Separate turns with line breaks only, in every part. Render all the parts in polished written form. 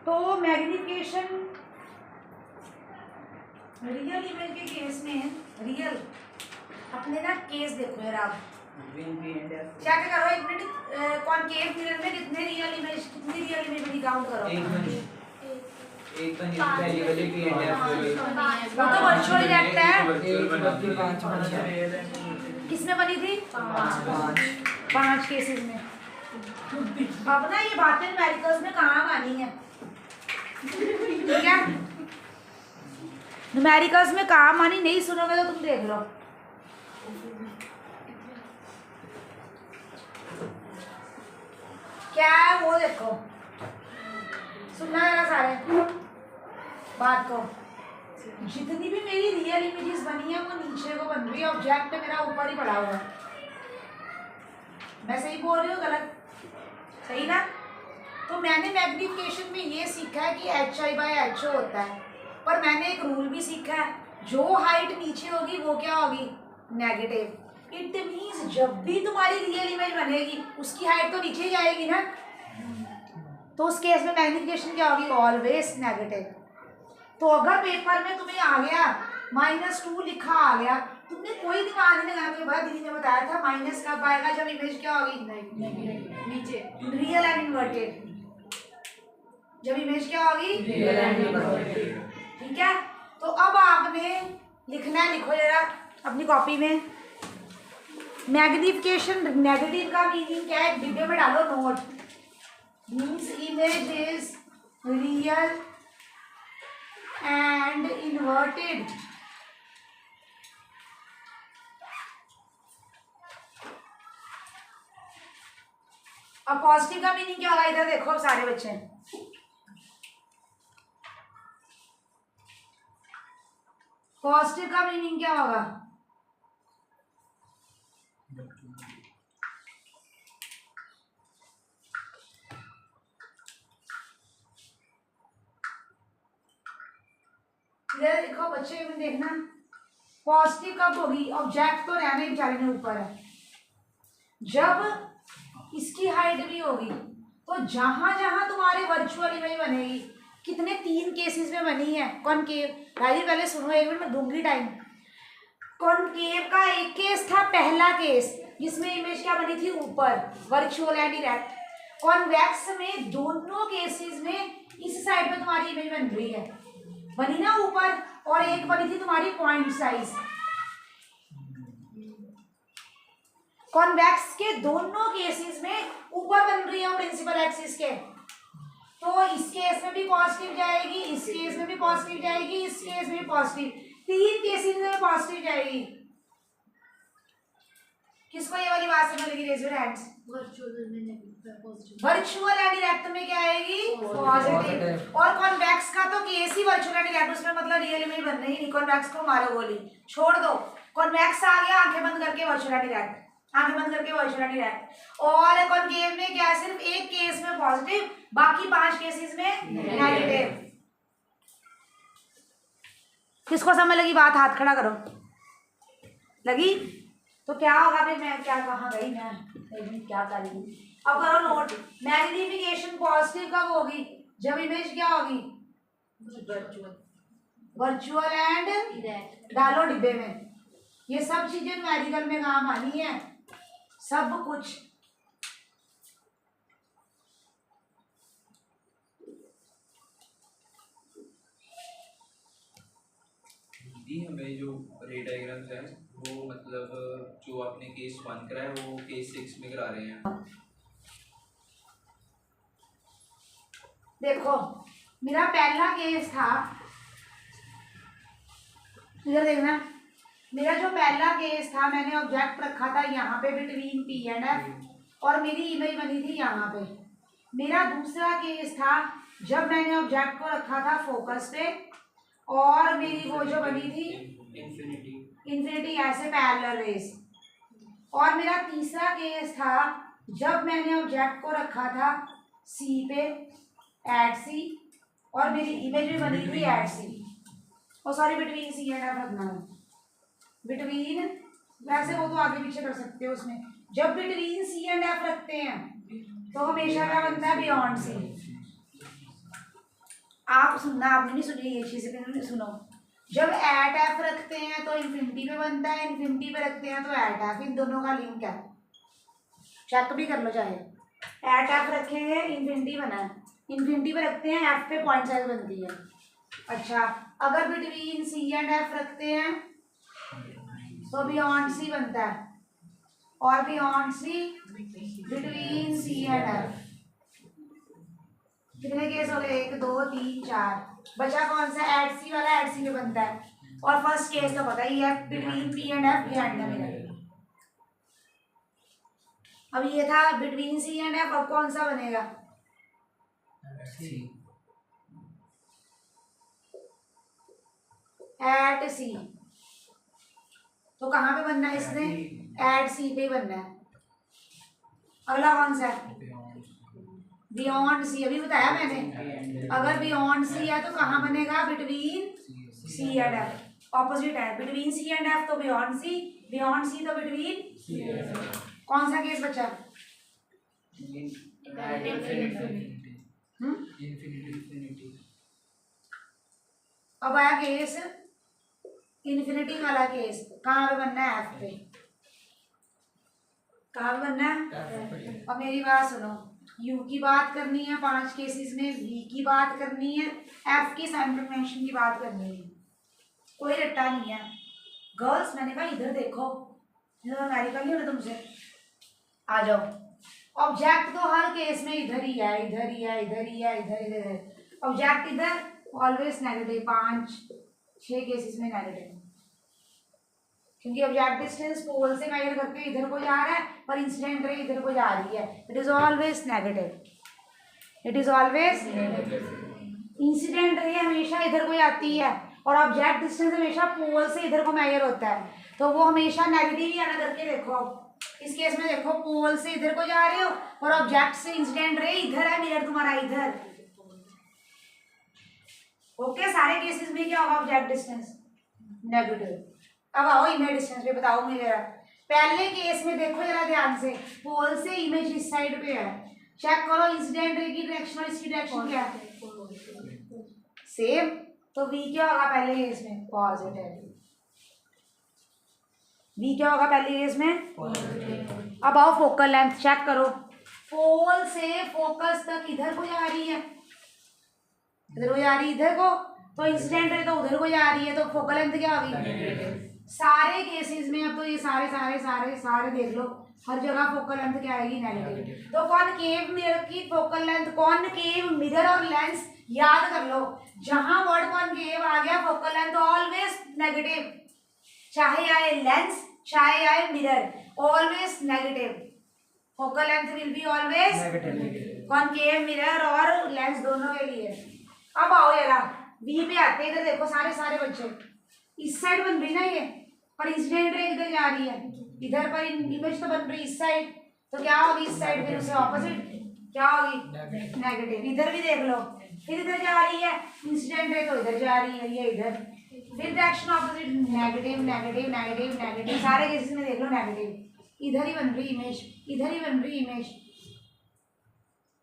तो magnification real image के case में रियल अपने ना केस देखो यार आप चेक करो एक मिनट कॉनकेव मिरर में कितनी रियल इमेज बनी काउंट करो।
एक तो पहली वाली की
वो तो वर्चुअल रिएक्ट है। किसमें बनी थी? पांच केसेस में। अब ना ये बातें न्यूमेरिकल्स में कहाँ आनी है, ठीक है? न्यूमेरिकल्स में काम आनी नहीं सुनोगे तो तुम देख लो। क्या है वो देखो, सुनना है सारे बात को। जितनी भी मेरी रियल इमेजेस बनी है वो नीचे को बन रही है, ऑब्जेक्ट मेरा ऊपर ही पड़ा हुआ है। मैं सही बोल रही हूँ गलत? सही ना? तो मैंने मैग्निफिकेशन में ये सीखा है कि HI/HO होता है, पर मैंने एक रूल भी सीखा है, जो हाइट नीचे होगी वो क्या होगी? नेगेटिव। इट मीन्स जब भी तुम्हारी रियल इमेज बनेगी उसकी हाइट तो नीचे ही जाएगी ना, तो उस केस में मैग्निफिकेशन क्या होगी? Always negative. तो अगर पेपर में तुम्हें आ गया -2 लिखा आ गया, तुमने कोई दिमाग नहीं लगाया, तो भाई दीदी ने बताया था माइनस कब आएगा? जब इमेज क्या होगी? नीचे, रियल एंड इन्वर्टेड। जब इमेज क्या होगी? Real and inverted. ठीक है, तो अब आपने लिखना है, लिखो जरा अपनी कॉपी में। मैग्निफिकेशन नेगेटिव का मीनिंग क्या है? वीडियो में डालो note. Means image is real and inverted. अब पॉजिटिव का मीनिंग क्या होगा? इधर देखो सारे बच्चे, पॉजिटिव का मीनिंग क्या होगा? इधर देखो बच्चे में देखना, पॉजिटिव कब होगी? ऑब्जेक्ट तो रहने बेचारे में ऊपर है, जब इसकी हाइट भी होगी। तो जहां जहां तुम्हारे वर्चुअल इमेज बनेगी, कितने 3 केसेस में बनी है कॉनकेव। भाई पहले सुनो, एक मिनट में दूंगी टाइम। कॉनकेव का एक केस था, पहला केस, जिसमें इमेज क्या बनी थी? ऊपर, वर्चुअल एंड डायरेक्ट। कॉन्वेक्स में दोनों केसेस में इस साइड पे तुम्हारी इमेज बन रही है, बनी ना ऊपर, और एक बनी थी तुम्हारी पॉइंट साइज। कॉन्वेक्स के दोनों केसेस में ऊपर बन रही है प्रिंसिपल एक्सिस के, तो इस केस में भी पॉजिटिव जाएगी, इस केस में भी पॉजिटिव जाएगी, इस केस में भी पॉजिटिव, 3 केसेस में पॉजिटिव जाएगी। किसको ये वाली बात समझ लगी? Raise your hands. Virtual and direct में क्या आएगी? पॉजिटिव। और कॉन्वेक्स का तो केस ही वर्चुअल एंड डायरेक्ट, उसमें मतलब रियल इमेज बन रही नहीं। कॉन्वेक्स को मारो गोली, छोड़ दो। कॉन्वेक्स आ गया, आंखें बंद करके वर्चुअल एंड डायरेक्ट, आंखें बंद करके वर्चुअल एंड डायरेक्ट। और कॉनकेव में क्या, सिर्फ एक केस में पॉजिटिव, बाकी 5 केसेस में नेगेटिव। किसको समझ लगी बात? हाथ खड़ा करो। लगी? तो क्या होगा फिर? मैं क्या कहाँ गई, मैं क्या कर रही हूँ? अब करो नोट। मैग्निफिकेशन पॉजिटिव कब होगी? जब इमेज क्या होगी? वर्चुअल एंड डालो डिब्बे में। ये सब चीजें न्यूमेरिकल में काम आनी है, सब कुछ।
हमें जो रे डायग्राम्स है वो मतलब जो आपने केस 1 करा है वो केस 6 में करा रहे हैं।
देखो मेरा पहला केस था, इधर देखना, मेरा जो पहला केस था, मैंने ऑब्जेक्ट रखा था यहाँ पे बिटवीन P एंड F, और मेरी इमेज बनी थी यहाँ पे। मेरा दूसरा केस था जब मैंने ऑब्जेक्ट को रखा था फोकस पे, और मेरी वो जो बनी थी इन्फिनिटी ऐसे पैरेलल रेस। और मेरा तीसरा केस था जब मैंने ऑब्जेक्ट को रखा था C पे, एट C, और मेरी इमेज भी बनी थी एट C, और sorry between C and F रखना है। बिटवीन, वैसे वो तो आगे पीछे कर सकते हो उसमें। जब बिटवीन C एंड F रखते हैं तो हमेशा क्या बनता है? Beyond C। सुनना, आपने नहीं सुनी ये चीज़ें, सुनो। जब एट एफ रखते हैं तो इन्फिनिटी पे बनता है, इन्फिनिटी पे रखते हैं तो एट एफ, इन दोनों का लिंक है, चेक भी कर लो चाहे। एट एफ रखेंगे इन्फिनिटी बना है, इन्फिनिटी पे रखते हैं एफ पे पॉइंट साइज बनती है। अच्छा, अगर बिटवीन सी एंड एफ रखते हैं तो बियॉन्ड सी बनता है, और beyond C between C and F. कितने केस हो गए? 1 2 3 4। बचा कौन सा? एट सी वाला, एट सी पे बनता है। और फर्स्ट केस तो पता ही है, between P and F behind the mirror. अब ये था बिटवीन सी एंड एफ, अब कौन सा बनेगा? एट सी। तो कहाँ पे बनना है इसने? एट सी पे बनना है। अगला कौन सा है? बियॉन्ड सी, अभी बताया मैंने। अगर बियॉन्ड सी है तो कहाँ बनेगा? Between C and F, opposite है। बिटवीन सी एंड एफ तो बियॉन्ड सी, बियॉन्ड सी तो बिटवीन। कौन सा केस बचा? अब आया केस इन्फिनिटी वाला केस। कहाँ पे बनना है? एफ पे। कहाँ पे बनना है? अब मेरी बात सुनो, यू की बात करनी है 5 केसेस में, वी की बात करनी है, एफ की सैंपल की बात करनी है। कोई रट्टा नहीं है गर्ल्स। मैंने कहा इधर देखो, अमेरिका नहीं होना तुमसे, आ जाओ। ऑब्जेक्ट तो हर केस में इधर ही है, इधर ही है, इधर ही है, इधर इधर है। ऑब्जेक्ट इधर ऑलवेज नेगेटिव, 5-6 केसेस में नेगेटिव, क्योंकि ऑब्जेक्ट डिस्टेंस पोल से मेजर करके इधर को जा रहा है, पर इंसिडेंट रे इधर को जा रही है। It is always negative, it is always incident ray हमेशा इधर को आती है, और ऑब्जेक्ट डिस्टेंस हमेशा पोल से इधर को मेजर होता है, तो वो हमेशा नेगेटिव ही आना। करके देखो, इस केस में देखो, पोल से इधर को जा रहे हो और ऑब्जेक्ट से इंसिडेंट रे इधर है, मिरर तुम्हारा इधर। ओके, सारे केसेस में क्या होगा? Object distance negative. अब आओ इमेज डिस्टेंस पे बताओ मुझे जरा। पहले केस में देखो जरा ध्यान से, पोल से इमेज इस साइड पे है, चेक करो इंसिडेंट रे की डायरेक्शन और इसकी डायरेक्शन क्या है? सेम। तो वी क्या होगा पहले केस में? पॉजिटिव। वी क्या होगा पहले केस में? अब आओ फोकल लेंथ चेक करो, पोल से फोकस तक इधर को जा रही है, इधर को जा रही है, इधर को, तो इंसिडेंट रे तो उधर को जा रही है, तो फोकल लेंथ क्या होगी? सारे केसेस में, अब तो ये सारे सारे सारे सारे देख लो, हर जगह फोकल लेंथ क्या आएगी? नेगेटिव। तो कॉनकेव मिरर की फोकल लेंथ, कॉनकेव मिरर और लेंस याद कर लो, जहां वर्ड कॉनकेव आ गया फोकल लेंथ ऑलवेज नेगेटिव, चाहे आए लेंस चाहे आए mirror, always negative. Focal length will be always negative, concave mirror और लेंस दोनों के लिए। अब आओ जरा वी पे आते हैं, इधर देखो सारे सारे बच्चे, इस साइड बन रही ना ये, पर इंसिडेंट रे इधर जा रही है, इधर पर इमेज तो बन रही इस साइड, तो क्या होगी इस साइड? फिर उसे ऑपोजिट क्या होगी? नेगेटिव। इधर भी देख लो, फिर इधर जा रही है इंसिडेंट रे, तो इधर जा रही है, ये इधर, फिर direction opposite, negative negative negative negative, सारे केसेस में देख लो नेगेटिव। इधर ही बन रही इमेज, इधर ही बन रही इमेज,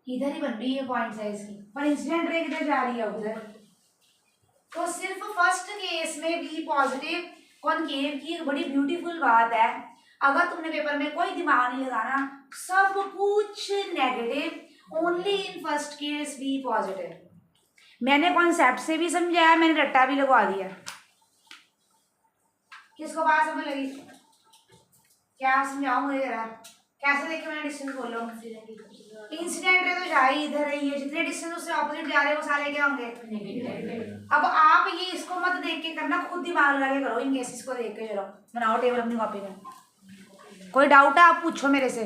इधर ही बन रही है पॉइंट साइज की, पर इंसिडेंट रे इधर जा रही है उधर। तो सिर्फ फर्स्ट केस में बी पॉजिटिव कॉनकेव की एक बड़ी ब्यूटीफुल बात है, अगर तुमने पेपर में कोई दिमाग नहीं लगाना, सब कुछ negative, only in first case be positive. मैंने कॉन्सेप्ट से भी समझाया, मैंने रट्टा भी लगवा दिया। किसको बात समझ लगी? क्या समझाऊं मुझे जरा, कैसे देखे मैंने डिस्टेंस बोलो? इंसिडेंट रे तो जा ही इधर रही है, जितने डिस्टेंस उससे ऑपोजिट जा रहे हैं वो सारे क्या होंगे? अब आप ये इसको मत देख के करना, खुद दिमाग लगा के करो, इन केसेस को देख के। चलो बनाओ टेबल अपनी कॉपी में, कोई डाउट है आप पूछो मेरे से।